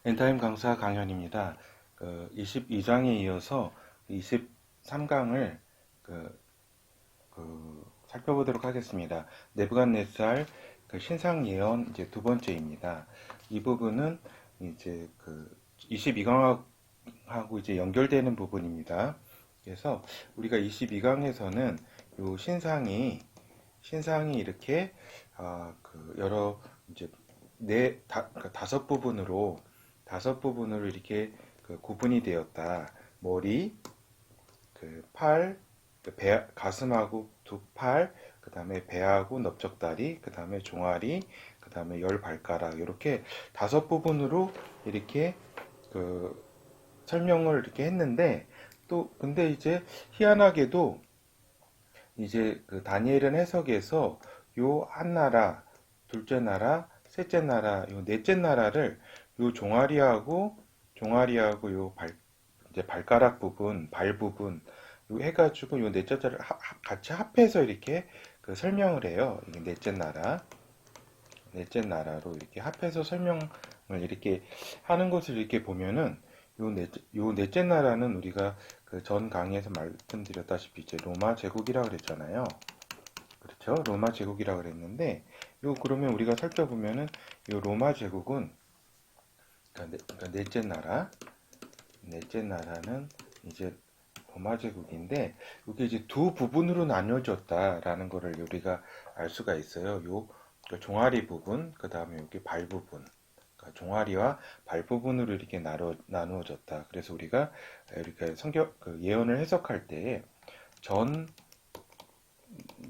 엔타임 강사 강현입니다. 22장에 이어서 23강을 살펴보도록 하겠습니다. 네부갓네살 신상 예언 이제 두 번째입니다. 이 부분은 이제 22강하고 이제 연결되는 부분입니다. 그래서 우리가 22강에서는 요 신상이 이렇게 여러 이제 다섯 부분으로 이렇게 구분이 되었다. 머리, 팔, 가슴하고 두 팔, 그 다음에 배하고 넓적다리, 그 다음에 종아리, 그 다음에 열 발가락 이렇게 다섯 부분으로 이렇게 그 설명을 이렇게 했는데 또 근데 이제 희한하게도 이제 다니엘은 해석에서 요 한 나라, 둘째 나라, 셋째 나라, 요 넷째 나라를 요 종아리하고 이제 발가락 부분, 발 부분 요 해가지고 요 넷째 나라를 같이 합해서 이렇게 설명을 해요. 이게 넷째 나라로 이렇게 합해서 설명을 이렇게 하는 것을 이렇게 보면은 요 넷째 나라는 우리가 그 전 강의에서 말씀드렸다시피 이제 로마 제국이라고 그랬잖아요. 그렇죠? 로마 제국이라고 그랬는데 그러면 우리가 살펴보면은 요 로마 제국은 그러니까 넷째 나라는 이제 로마 제국인데 이게 이제 두 부분으로 나뉘어졌다라는 것을 우리가 알 수가 있어요. 종아리 부분, 그 다음에 여기 발 부분. 그러니까 종아리와 발 부분으로 이렇게 나누어졌다. 그래서 우리가 이렇게 예언을 해석할 때에 전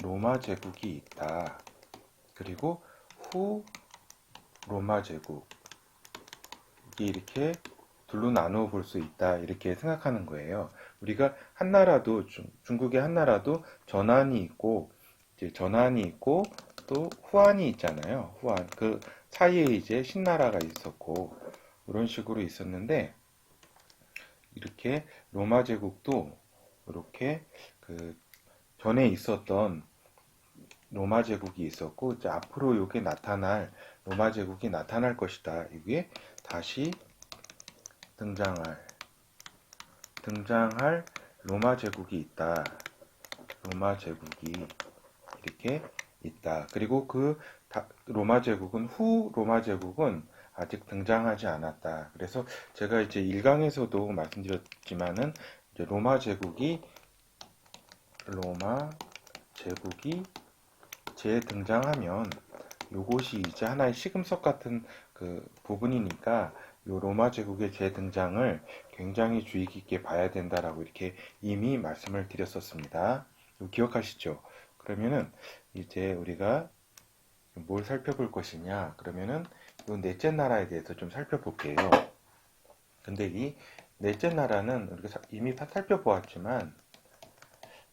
로마 제국이 있다. 그리고 후 로마 제국이 이렇게 둘로 나누어 볼 수 있다. 이렇게 생각하는 거예요. 우리가 한 나라도 중국의 한 나라도 전한이 있고 또 후한이 있잖아요. 후한 그 사이에 이제 신나라가 있었고 이런 식으로 있었는데 이렇게 로마 제국도 이렇게 그 전에 있었던 로마 제국이 있었고 이제 앞으로 이게 나타날 로마 제국이 나타날 것이다. 이게 다시 등장할 로마 제국이 있다. 로마 제국이 이렇게 있다. 그리고 후 로마 제국은 아직 등장하지 않았다. 그래서 제가 이제 1강에서도 말씀드렸지만은 이제 로마 제국이 재등장하면 요것이 이제 하나의 시금석 같은 그 부분이니까 요 로마 제국의 재등장을 굉장히 주의 깊게 봐야 된다라고 이렇게 이미 말씀을 드렸었습니다. 기억하시죠? 그러면은 이제 우리가 뭘 살펴볼 것이냐? 그러면은 요 넷째 나라에 대해서 좀 살펴볼게요. 근데 이 넷째 나라는 우리가 이미 다 살펴보았지만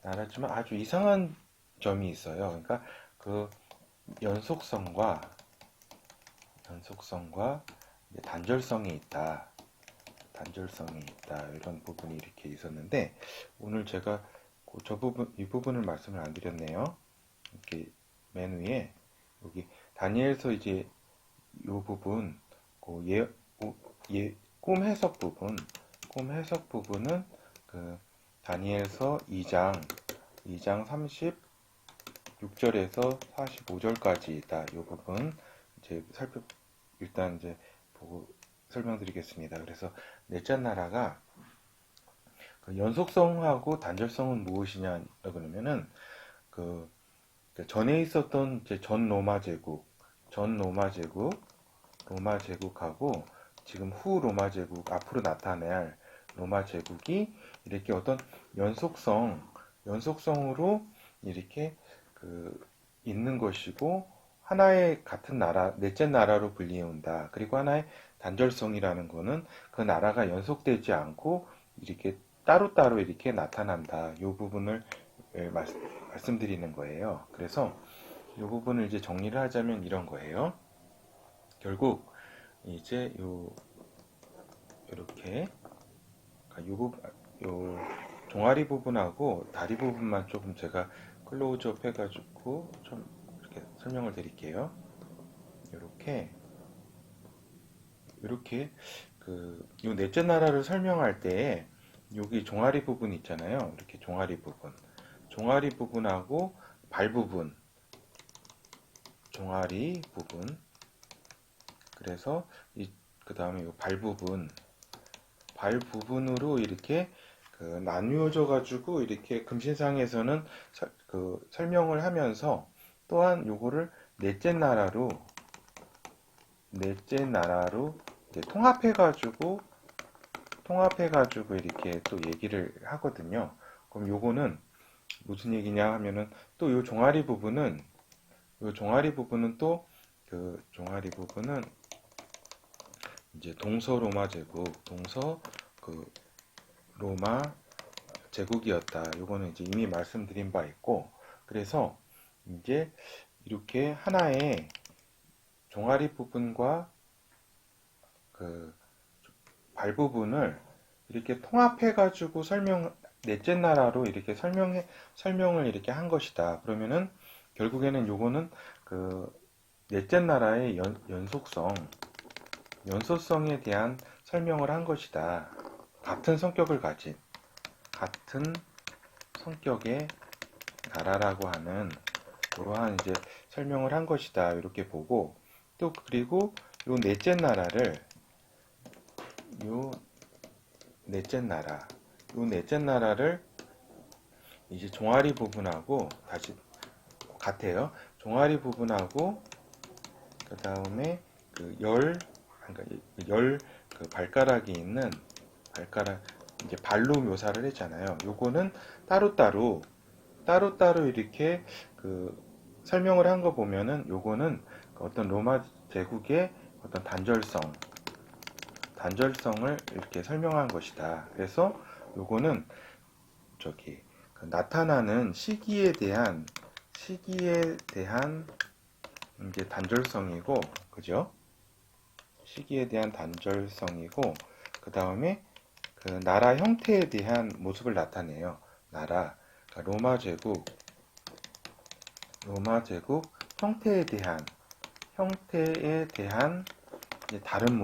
아주 이상한 점이 있어요. 그러니까 그 연속성과 단절성이 있다. 이런 부분이 이렇게 있었는데 오늘 제가 이 부분을 말씀을 안 드렸네요. 이렇게 맨 위에 여기 다니엘서 이제 요 부분 꿈 해석 부분은 그 다니엘서 2장 36절에서 45절까지다. 요 부분 이제 일단 이제 보고 설명드리겠습니다. 그래서 넷째 나라가 연속성하고 단절성은 무엇이냐 그러면은 그 전에 있었던 이제 로마 제국하고 지금 후 로마 제국 앞으로 나타날 로마 제국이 이렇게 어떤 연속성으로 이렇게 있는 것이고 하나의 같은 나라, 넷째 나라로 불리운다. 그리고 하나의 단절성이라는 거는 그 나라가 연속되지 않고 이렇게 따로따로 이렇게 나타난다. 이 부분을 말씀드리는 거예요. 그래서 이 부분을 이제 정리를 하자면 이런 거예요. 결국 이제 이렇게 요 종아리 부분하고 다리 부분만 조금 제가 클로즈업 해가지고 좀 이렇게 설명을 드릴게요. 이렇게 이렇게 요 넷째 나라를 설명할 때에 여기 종아리 부분 있잖아요. 이렇게 종아리 부분하고 발 부분, 종아리 부분. 그래서 그 다음에 이 발 부분으로 이렇게 나뉘어져 가지고 이렇게 금신상에서는 설명을 하면서 또한 요거를 넷째 나라로 이제 통합해 가지고 이렇게 또 얘기를 하거든요. 그럼 요거는 무슨 얘기냐 하면은 또 요 종아리 부분은 이제 동서 로마 제국이었다. 요거는 이제 이미 말씀드린 바 있고, 그래서 이제 이렇게 하나의 종아리 부분과 그 발 부분을 이렇게 통합해 가지고 넷째 나라로 이렇게 설명을 이렇게 한 것이다. 그러면은 결국에는 요거는 넷째 나라의 연소성에 대한 설명을 한 것이다. 같은 성격의 나라라고 하는 그러한 이제 설명을 한 것이다. 이렇게 보고 또 그리고 요 넷째 나라를 이제 종아리 부분하고 다시 같아요. 종아리 부분하고 그 다음에 발가락이 있는 이제 발로 묘사를 했잖아요. 요거는 따로따로 이렇게 설명을 한 거 보면은 요거는 어떤 로마 제국의 어떤 단절성을 이렇게 설명한 것이다. 그래서 요거는 나타나는 시기에 대한 이제 단절성이고, 그죠? 시기에 대한 단절성이고, 그 다음에 나라 형태에 대한 모습을 나타내요. 그러니까 로마 제국 형태에 대한 이제 다른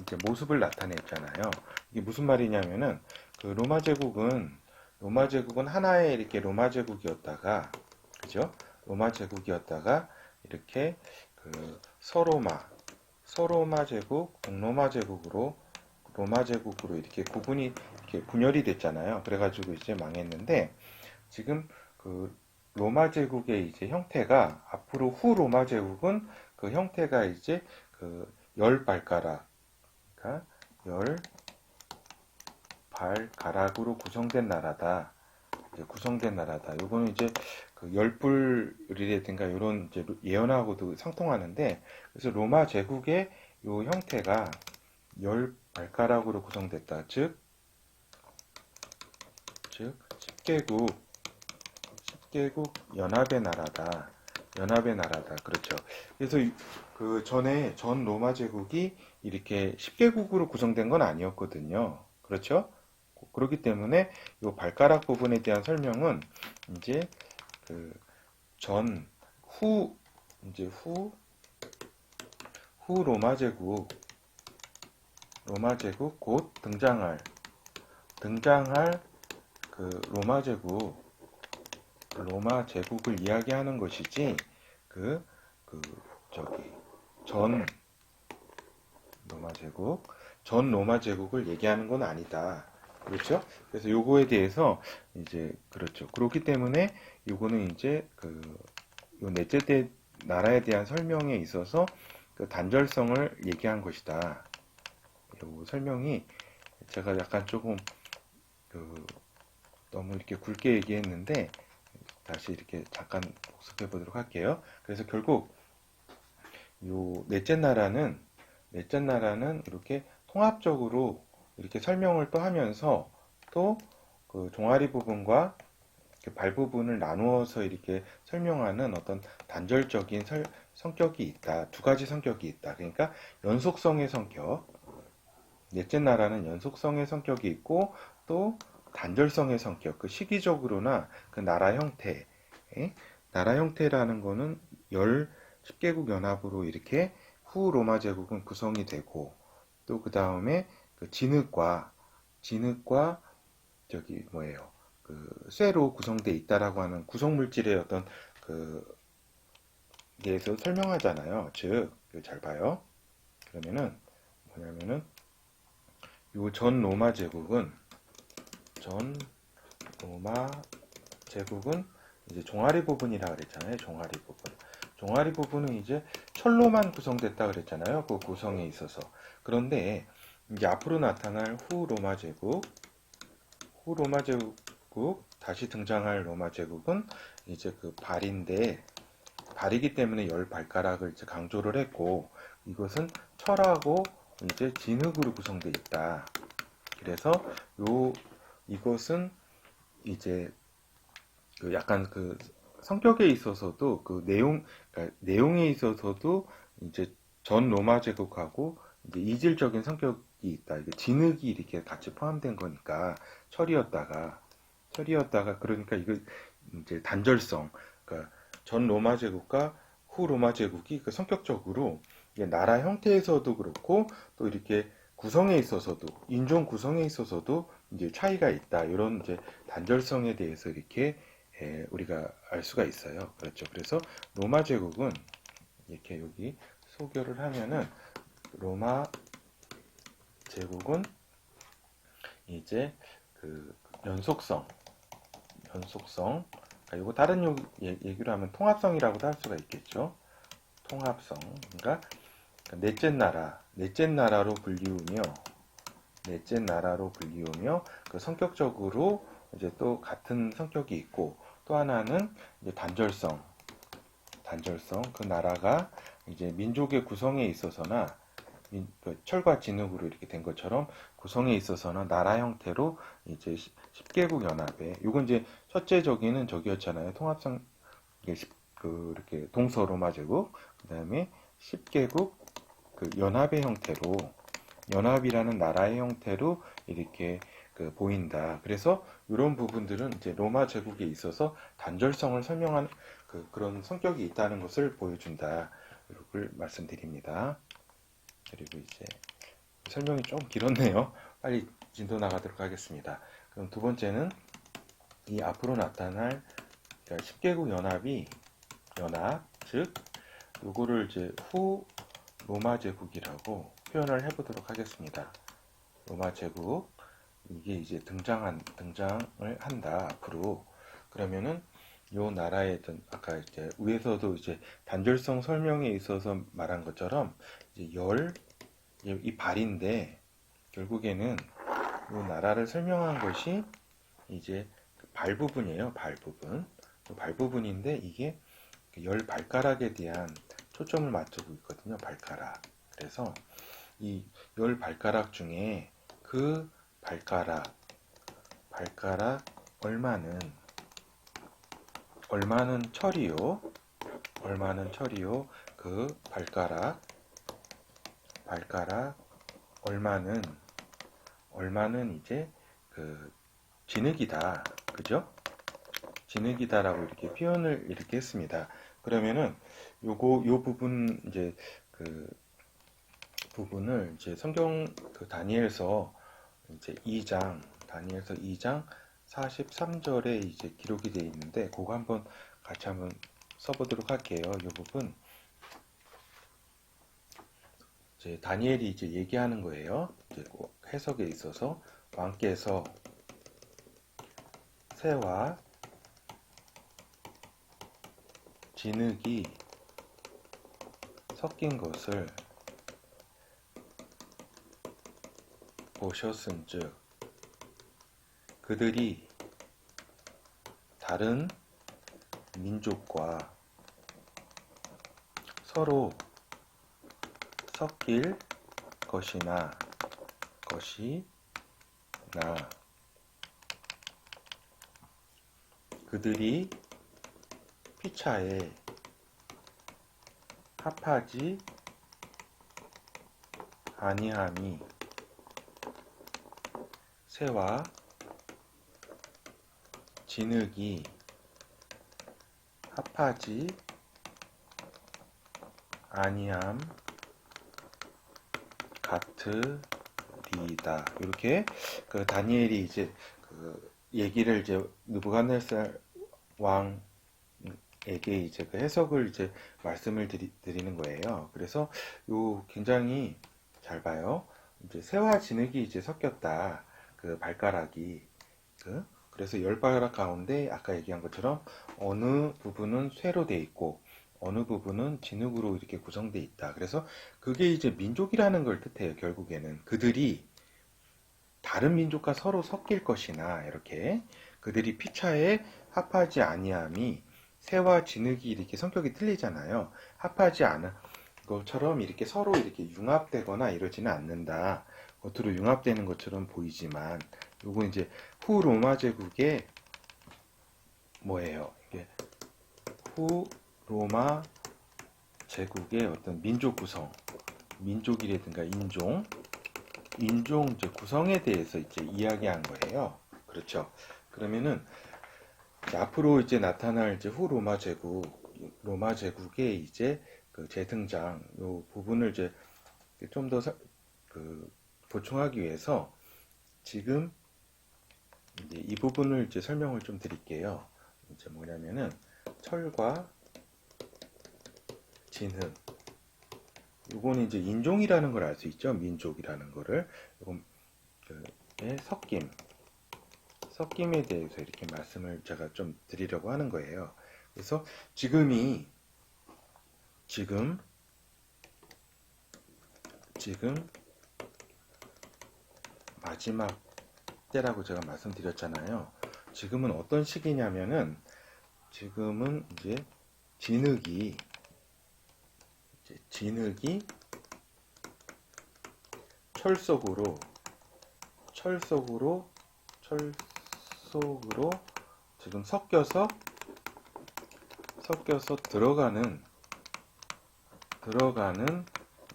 이제 모습을 나타냈잖아요. 이게 무슨 말이냐면은 로마 제국은 하나의 이렇게 로마 제국이었다가, 그죠? 로마 제국이었다가 이렇게 서로마 제국, 동로마 제국으로 로마 제국으로 이렇게 분열이 됐잖아요. 그래가지고 이제 망했는데 지금 로마 제국의 이제 형태가 앞으로 후 로마 제국은 형태가 이제 열 발가락, 그러니까 열 발가락으로 구성된 나라다. 요거는 이제 열불이라든가 이런 이제 예언하고도 상통하는데, 그래서 로마 제국의 요 형태가 열 발가락으로 구성됐다. 즉 10개국 연합의 나라다. 그렇죠. 그래서 전 로마 제국이 이렇게 10개국으로 구성된 건 아니었거든요. 그렇죠? 그렇기 때문에 이 발가락 부분에 대한 설명은 이제 이제 후 로마 제국 곧 등장할 로마 제국을 이야기하는 것이지 전 로마 제국을 얘기하는 건 아니다. 그렇죠? 그래서 요거에 대해서 이제 그렇죠. 그렇기 때문에 요거는 이제 요 넷째 나라에 대한 설명에 있어서 단절성을 얘기한 것이다. 요 설명이 제가 약간 조금 너무 이렇게 굵게 얘기했는데 다시 이렇게 잠깐 복습해 보도록 할게요. 그래서 결국 요 넷째 나라는 이렇게 통합적으로 이렇게 설명을 또 하면서 또 종아리 부분과 발 부분을 나누어서 이렇게 설명하는 어떤 단절적인 성격이 있다. 두 가지 성격이 있다. 그러니까 연속성의 성격, 넷째 나라는 연속성의 성격이 있고 또 단절성의 성격, 시기적으로나 나라 형태, 나라 형태라는 거는 10개국 연합으로 이렇게 후 로마 제국은 구성이 되고 또 그 다음에 그 진흙과 저기 뭐예요? 그 쇠로 구성되어 있다라고 하는 구성 물질의 어떤 그 대해서 설명하잖아요. 즉, 이거 잘 봐요. 그러면은 뭐냐면은 요 전 로마 제국은 이제 종아리 부분이라 그랬잖아요. 종아리 부분. 종아리 부분은 이제 철로만 구성됐다 그랬잖아요. 그 구성에 있어서. 그런데 이제 앞으로 나타날 후 로마 제국, 다시 등장할 로마 제국은 이제 그 발인데, 발이기 때문에 열 발가락을 이제 강조를 했고, 이것은 철하고 이제 진흙으로 구성되어 있다. 그래서 이것은 이제 그 약간 그 성격에 있어서도 그러니까 내용에 있어서도 이제 전 로마 제국하고 이제 이질적인 성격이 있다. 이게 진흙이 이렇게 같이 포함된 거니까 철이었다가 그러니까 이거 이제 단절성. 그러니까 전 로마 제국과 후 로마 제국이 그 성격적으로 이게 나라 형태에서도 그렇고 또 이렇게 구성에 있어서도 인종 구성에 있어서도 이제 차이가 있다. 이런 이제 단절성에 대해서 이렇게 우리가 알 수가 있어요. 그렇죠. 그래서 로마 제국은 이렇게 여기 소개를 하면은 로마 제국은 이제 그 연속성, 이거 다른 얘기로 하면 통합성이라고도 할 수가 있겠죠. 통합성, 그러니까 넷째 나라로 불리우며 그 성격적으로 이제 또 같은 성격이 있고 또 하나는 이제 단절성, 그 나라가 이제 민족의 구성에 있어서나 그 철과 진흙으로 이렇게 된 것처럼 구성에 있어서는 나라 형태로 이제 10개국 연합에 이건 이제 첫째 저기는 저기였잖아요. 통합성 이렇게 동서로마 제국 그다음에 10개국 그 연합이라는 나라의 형태로 이렇게 그 보인다. 그래서 이런 부분들은 이제 로마 제국에 있어서 단절성을 설명한 그런 성격이 있다는 것을 보여준다. 이걸 말씀드립니다. 그리고 이제 설명이 좀 길었네요. 빨리 진도 나가도록 하겠습니다. 그럼 두 번째는 이 앞으로 나타날 10개국 즉 요거를 이제 후 로마 제국이라고 표현을 해보도록 하겠습니다. 로마 제국 이게 이제 등장을 한다 앞으로. 그러면은 요 나라의 아까 이제 위에서도 이제 단절성 설명에 있어서 말한 것처럼 이제 이 발인데 결국에는 이 나라를 설명한 것이 이제 발 부분이에요. 발 부분인데 이게 열 발가락에 대한 초점을 맞추고 있거든요. 발가락. 그래서 이 열 발가락 중에 그 발가락 얼마는 철이요. 그 발가락 얼마는 이제 그 진흙이다. 그죠? 진흙이다라고 이렇게 표현을 이렇게 했습니다. 그러면은 요 부분 이제 그 부분을 이제 성경 그 다니엘서 2장 43절에 이제 기록이 되어 있는데 그거 같이 한번 써보도록 할게요. 이 부분 이제 다니엘이 이제 얘기하는 거예요. 이제 해석에 있어서 왕께서 새와 진흙이 섞인 것을 보셨은즉 그들이 다른 민족과 서로 섞일 것이나 그들이 피차에 합하지 아니함이 새와 진흙이 합하지 아니함 가트리다. 이렇게 그 다니엘이 이제 그 얘기를 이제 느부갓네살 왕에게 이제 그 해석을 이제 말씀을 드리는 거예요. 그래서 요 굉장히 잘 봐요. 이제 새와 진흙이 이제 섞였다. 그 발가락이 그래서 열 발가락 가운데 아까 얘기한 것처럼 어느 부분은 쇠로 돼 있고 어느 부분은 진흙으로 이렇게 구성돼 있다. 그래서 그게 이제 민족이라는 걸 뜻해요. 결국에는 그들이 다른 민족과 서로 섞일 것이나 이렇게 그들이 피차에 합하지 아니함이 새와 진흙이 이렇게 성격이 틀리잖아요. 합하지 않은 것처럼 이렇게 서로 이렇게 융합되거나 이러지는 않는다. 겉으로 융합되는 것처럼 보이지만 요거 이제 후 로마 제국의 뭐예요? 이게 후 로마 제국의 어떤 민족 구성, 민족이라든가 인종 이제 구성에 대해서 이제 이야기한 거예요. 그렇죠? 그러면은 앞으로 이제 나타날 이제 후 로마 제국의 이제 그 재등장 요 부분을 이제 좀 더 보충하기 위해서 지금 이제 이 부분을 이제 설명을 좀 드릴게요. 이제 뭐냐면은 철과 진흙. 요거는 이제 인종이라는 걸 알 수 있죠. 민족이라는 거를. 요건 섞임에 대해서 이렇게 말씀을 제가 좀 드리려고 하는 거예요. 그래서 지금 마지막 때라고 제가 말씀드렸잖아요. 지금은 어떤 시기냐면은 지금은 이제 진흙이 철 속으로 지금 섞여서 들어가는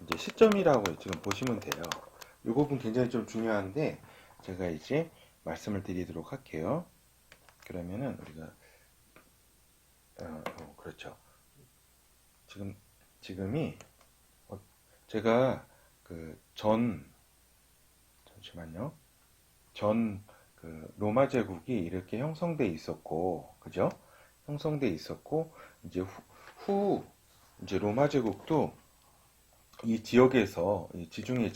이제 시점이라고 지금 보시면 돼요. 이 부분 굉장히 좀 중요한데 제가 이제 말씀을 드리도록 할게요. 그러면은 우리가 그렇죠. 지금이 제가 잠시만요. 로마 제국이 이렇게 형성돼 있었고, 그죠? 형성돼 있었고, 이제 이제 로마 제국도 이 지역에서, 이 지중해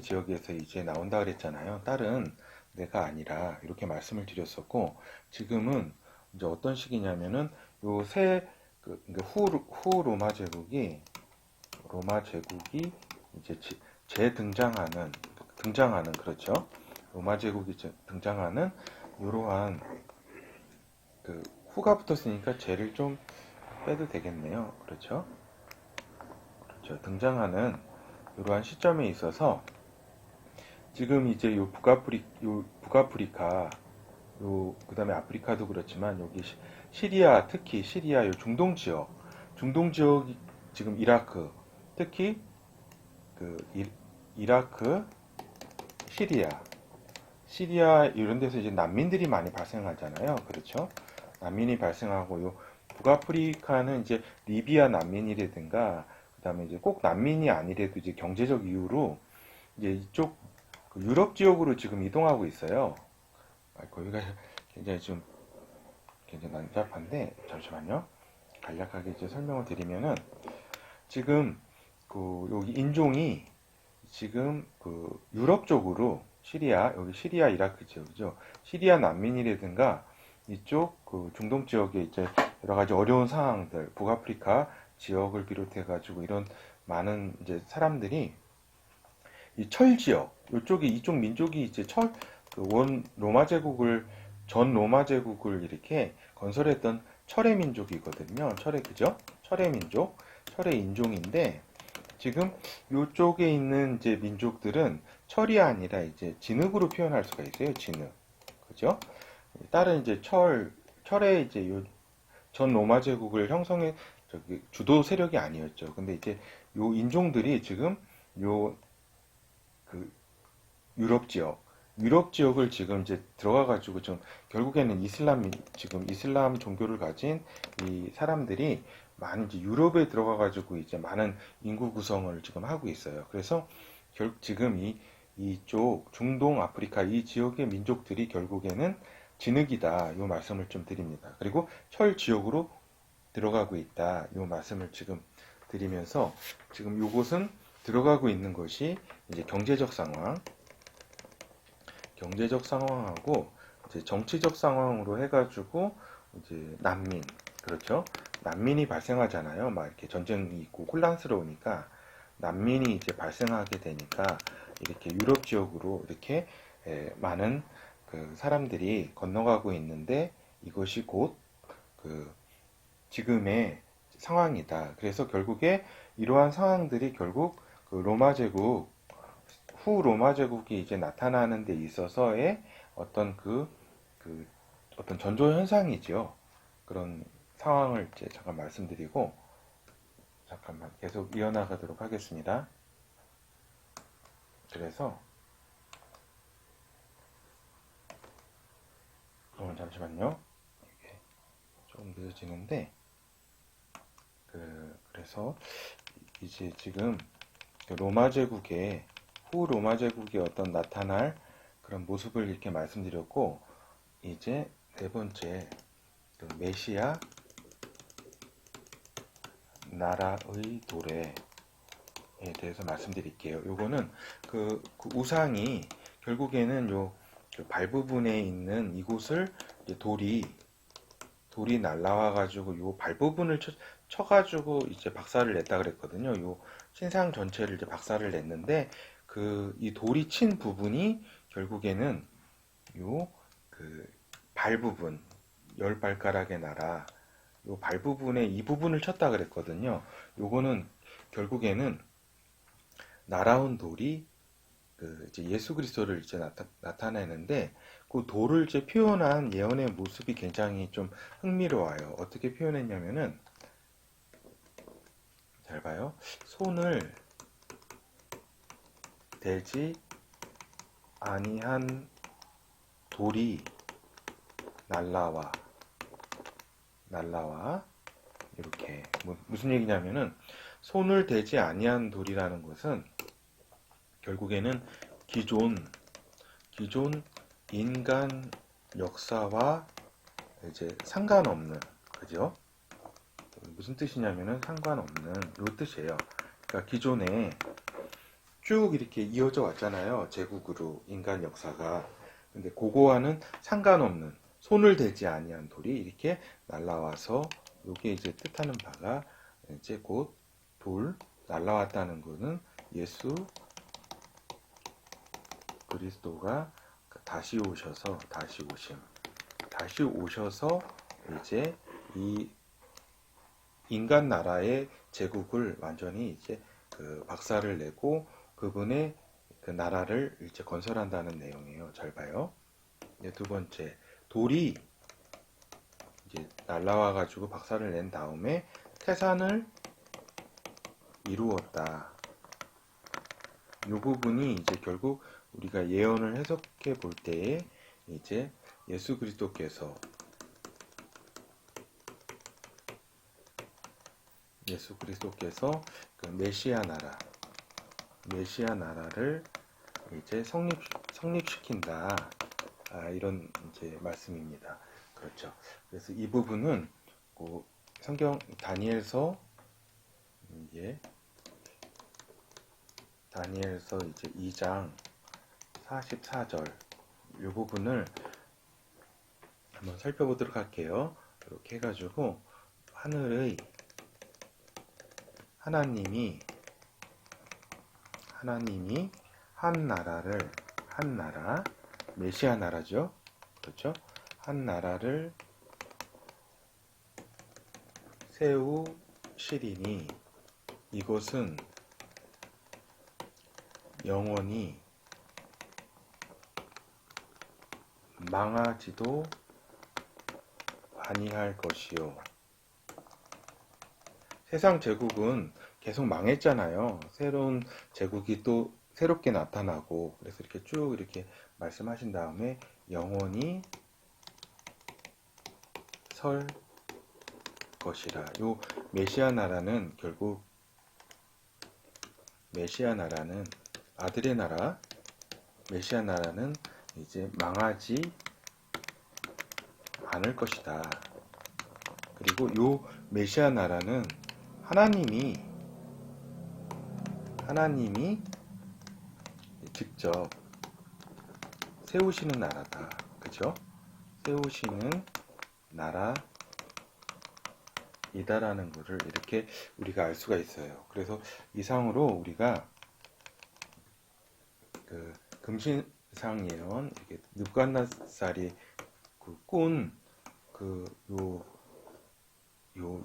지역에서 이제 나온다 그랬잖아요. 다른 데가 아니라, 이렇게 말씀을 드렸었고, 지금은 이제 어떤 시기냐면은, 그러니까 후 로마 제국이 이제 등장하는, 그렇죠. 로마 제국이 등장하는 이러한 후가 붙었으니까 제를 좀 빼도 되겠네요. 그렇죠. 등장하는 이러한 시점에 있어서 지금 이제 요 북아프리카 그다음에 아프리카도 그렇지만 여기 시리아, 특히 시리아 요 중동 지역이 지금 이라크, 특히 이라크, 시리아 이런 데서 이제 난민들이 많이 발생하잖아요. 그렇죠? 난민이 발생하고 요 북아프리카는 이제 리비아 난민이라든가 그다음에 이제 꼭 난민이 아니래도 이제 경제적 이유로 이제 이쪽 유럽 지역으로 지금 이동하고 있어요. 거기가 굉장히 난잡한데 잠시만요. 간략하게 이제 설명을 드리면은 지금 여기 인종이 지금 유럽 쪽으로 여기 시리아 이라크 지역이죠. 시리아 난민이라든가 이쪽 중동 지역에 이제 여러 가지 어려운 상황들, 북아프리카 지역을 비롯해 가지고 이런 많은 이제 사람들이 이 철 지역, 이쪽 민족이 이제 전 로마 제국을 이렇게 건설했던 철의 민족이거든요. 그죠? 철의 민족, 철의 인종인데 지금 이쪽에 있는 이제 민족들은 철이 아니라 이제 진흙으로 표현할 수가 있어요. 진흙. 그죠? 다른 이제 철의 이제 전 로마 제국을 형성해 주도 세력이 아니었죠. 근데 이제 요 인종들이 지금 유럽 지역을 지금 이제 들어가가지고 좀 결국에는 지금 이슬람 종교를 가진 이 사람들이 많은 이제 유럽에 들어가 가지고 이제 많은 인구 구성을 지금 하고 있어요. 그래서 지금 이쪽 중동 아프리카 이 지역의 민족들이 결국에는 진흙이다. 요 말씀을 좀 드립니다. 그리고 철 지역으로 들어가고 있다. 요 말씀을 지금 드리면서 지금 요것은 들어가고 있는 것이 이제 경제적 상황하고 이제 정치적 상황으로 해가지고 이제 난민, 그렇죠? 난민이 발생하잖아요. 막 이렇게 전쟁이 있고 혼란스러우니까 난민이 이제 발생하게 되니까 이렇게 유럽 지역으로 이렇게 많은 그 사람들이 건너가고 있는데 이것이 곧 그 지금의 상황이다. 그래서 결국에 이러한 상황들이 결국 그 로마 제국 후 로마 제국이 이제 나타나는 데 있어서의 어떤 그 어떤 전조 현상이죠. 그런 상황을 이제 잠깐 말씀드리고 잠깐만 계속 이어나가도록 하겠습니다. 그래서 잠시만요. 이게 조금 늦어지는데 그래서 이제 지금 로마 제국의 후 로마 제국의 어떤 나타날 그런 모습을 이렇게 말씀드렸고 이제 네 번째 메시아 나라의 도래에 대해서 말씀드릴게요. 요거는 그 우상이 결국에는 발 부분에 있는 이곳을 이제 돌이 날라와 가지고 요 발 부분을 쳐가지고 이제 박살을 냈다 그랬거든요. 요 신상 전체를 이제 박살을 냈는데 이 돌이 친 부분이 결국에는 요 발 부분, 열 발가락의 나라, 요 발 부분에 이 부분을 쳤다 그랬거든요. 요거는 결국에는 날아온 돌이 이제 예수 그리스도를 이제 나타내는데 그 돌을 이제 표현한 예언의 모습이 굉장히 좀 흥미로워요. 어떻게 표현했냐면은 잘 봐요. 손을 대지 아니한 돌이 날라와 이렇게 무슨 얘기냐면은 손을 대지 아니한 돌이라는 것은 결국에는 기존 인간 역사와 이제 상관없는, 그죠? 무슨 뜻이냐면은 상관없는 요 뜻이에요. 그러니까 기존에 쭉 이렇게 이어져 왔잖아요. 제국으로 인간 역사가. 근데 그거와는 상관없는 손을 대지 아니한 돌이 이렇게 날라와서 요게 이제 뜻하는 바가 이제 곧 돌 날라왔다는 것은 예수 그리스도가 다시 오셔서 다시 오셔서 이제 이 인간 나라의 제국을 완전히 이제 박살을 내고 그분의 그 나라를 이제 건설한다는 내용이에요. 잘 봐요. 이제 두 번째, 돌이 이제 날라와 가지고 박살을 낸 다음에 태산을 이루었다. 이 부분이 이제 결국 우리가 예언을 해석해 볼 때에 이제 예수 그리스도께서 그 메시아 나라를 이제 성립시킨다. 이런 이제 말씀입니다. 그렇죠. 그래서 이 부분은 그 성경 다니엘서 이제 2장 44절 이 부분을 한번 살펴보도록 할게요. 이렇게 해가지고 하늘의 하나님이 한 나라 메시아 나라죠. 그렇죠? 한 나라를 세우시리니 이것은 영원히 망하지도 아니할 것이요. 세상 제국은 계속 망했잖아요. 새로운 제국이 또 새롭게 나타나고 그래서 이렇게 쭉 이렇게 말씀하신 다음에 영원히 설 것이라. 요 메시아 나라는 결국 메시아 나라는 아들의 나라, 메시아 나라는 이제 망하지 않을 것이다. 그리고 요 메시아 나라는 하나님이 직접 세우시는 나라다. 그죠? 세우시는 나라이다라는 것을 이렇게 우리가 알 수가 있어요. 그래서 이상으로 우리가 그 금신상 예언, 이렇게 느부갓네살이 요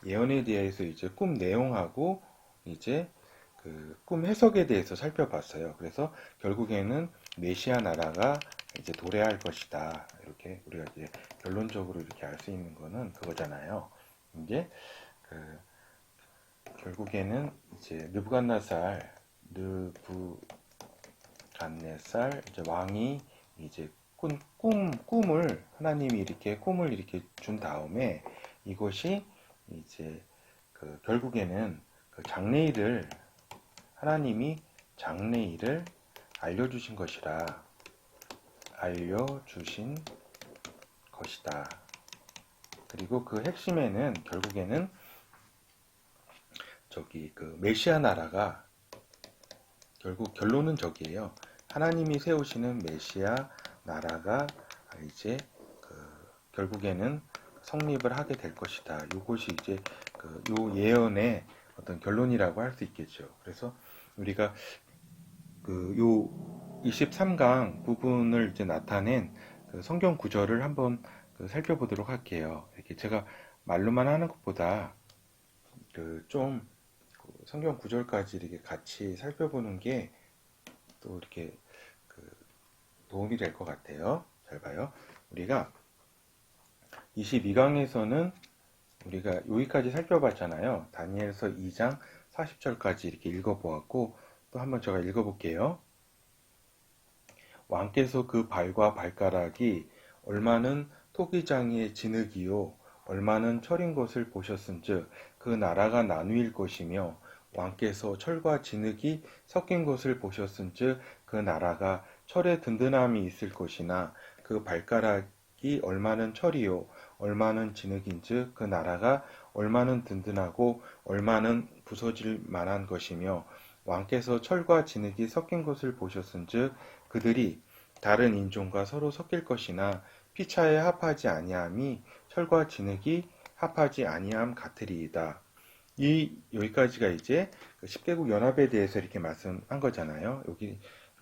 예언에 대해서 이제 꿈 내용하고 이제 그 꿈 해석에 대해서 살펴봤어요. 그래서 결국에는 메시아 나라가 이제 도래할 것이다. 이렇게 우리가 이제 결론적으로 이렇게 알 수 있는 거는 그거잖아요. 이제 그 결국에는 이제 느부갓네살 이제 왕이 이제 꿈을 하나님이 이렇게 꿈을 이렇게 준 다음에 이것이 이제 그 결국에는 그 하나님이 장래일을 알려주신 것이다. 그리고 그 핵심에는 결국에는 그 메시아 나라가 결국 결론은 저기예요. 하나님이 세우시는 메시아 나라가 이제 결국에는 성립을 하게 될 것이다. 이것이 이제 요 예언의 어떤 결론이라고 할 수 있겠죠. 그래서 우리가 요 23강 부분을 이제 나타낸 성경 구절을 한번 살펴보도록 할게요. 이렇게 제가 말로만 하는 것보다 좀 성경 구절까지 이렇게 같이 살펴보는 게 또 이렇게 도움이 될 것 같아요. 잘 봐요. 우리가 22강에서는 우리가 여기까지 살펴봤잖아요. 다니엘서 2장 40절까지 이렇게 읽어보았고 또 한번 제가 읽어볼게요. 왕께서 그 발과 발가락이 얼마는 토기장이의 진흙이요 얼마는 철인 것을 보셨은즉 그 나라가 나누일 것이며 왕께서 철과 진흙이 섞인 것을 보셨은즉 그 나라가 철의 든든함이 있을 것이나 그 발가락이 얼마는 철이요 얼마는 진흙인즉 그 나라가 얼마는 든든하고 얼마는 부서질 만한 것이며 왕께서 철과 진흙이 섞인 것을 보셨은즉 그들이 다른 인종과 서로 섞일 것이나 피차에 합하지 아니함이 철과 진흙이 합하지 아니함 같으리이다. 여기까지가 이제 10개국 연합에 대해서 이렇게 말씀한 거잖아요. 여기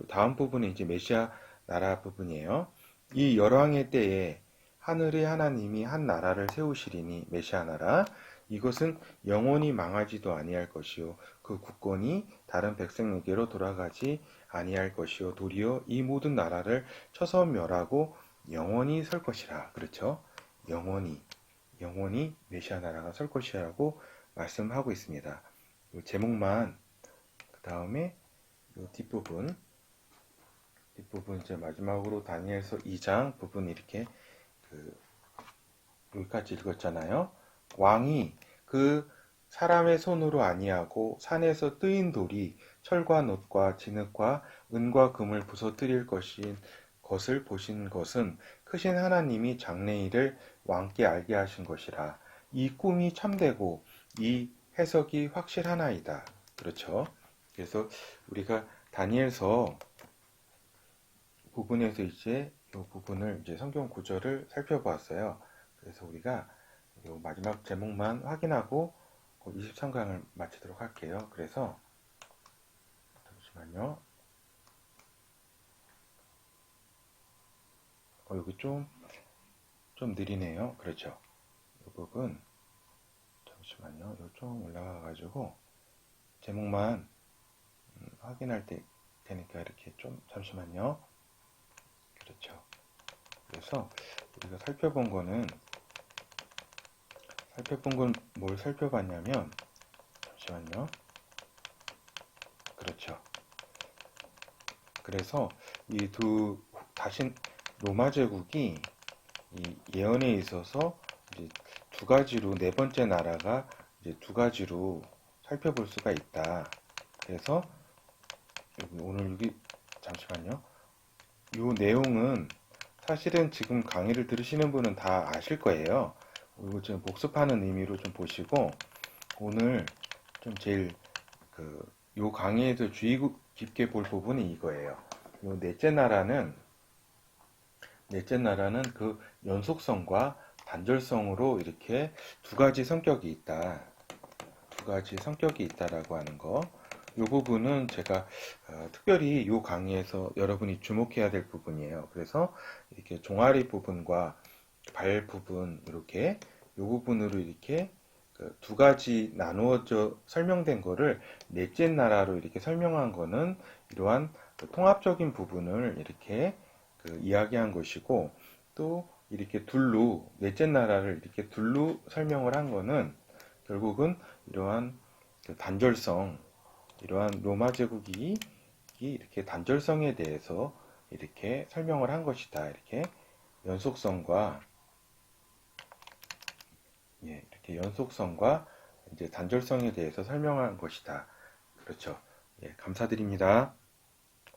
다음 부분은 이제 메시아 나라 부분이에요. 이 열왕의 때에 하늘의 하나님이 한 나라를 세우시리니 메시아 나라 이것은 영원히 망하지도 아니할 것이요 그 국권이 다른 백성에게로 돌아가지 아니할 것이요 도리어 이 모든 나라를 쳐서 멸하고 영원히 설 것이라. 그렇죠? 영원히 메시아 나라가 설 것이라고 말씀하고 있습니다. 이 제목만 그 다음에 이 뒷부분 이제 마지막으로 다니엘서 2장 부분 이렇게 여기까지 읽었잖아요. 왕이 그 사람의 손으로 아니하고 산에서 뜨인 돌이 철과 놋과 진흙과 은과 금을 부서뜨릴 것을 보신 것은 크신 하나님이 장래일을 왕께 알게 하신 것이라. 이 꿈이 참되고 이 해석이 확실하나이다. 그렇죠? 그래서 우리가 다니엘서 부분에서 이제 이 부분을 이제 성경 구절을 살펴보았어요. 그래서 우리가 이 마지막 제목만 확인하고 23강을 마치도록 할게요. 그래서 잠시만요. 여기 좀 느리네요. 그렇죠? 이 부분 잠시만요. 이거 좀 올라가가지고 제목만 확인할 테니까 이렇게 좀 잠시만요. 그렇죠. 그래서 우리가 살펴본 건 뭘 살펴봤냐면 잠시만요. 그렇죠. 그래서 이 다신 로마 제국이 이 예언에 있어서 이제 두 가지로 네 번째 나라가 이제 두 가지로 살펴볼 수가 있다. 그래서 오늘 여기 잠시만요. 이 내용은 사실은 지금 강의를 들으시는 분은 다 아실 거예요. 이거 지금 복습하는 의미로 좀 보시고 오늘 좀 제일 요 강의에서 주의 깊게 볼 부분이 이거예요. 요 넷째 나라는 그 연속성과 단절성으로 이렇게 두 가지 성격이 있다. 두 가지 성격이 있다라고 하는 거. 이 부분은 제가 특별히 이 강의에서 여러분이 주목해야 될 부분이에요. 그래서 이렇게 종아리 부분과 발 부분 이렇게 이 부분으로 이렇게 두 가지 나누어져 설명된 거를 넷째 나라로 이렇게 설명한 거는 이러한 통합적인 부분을 이렇게 이야기한 것이고 또 이렇게 넷째 나라를 이렇게 둘로 설명을 한 거는 결국은 이러한 단절성, 이러한 로마 제국이 이렇게 단절성에 대해서 이렇게 설명을 한 것이다. 이렇게 연속성과 이렇게 연속성과 이제 단절성에 대해서 설명한 것이다. 그렇죠. 예, 감사드립니다.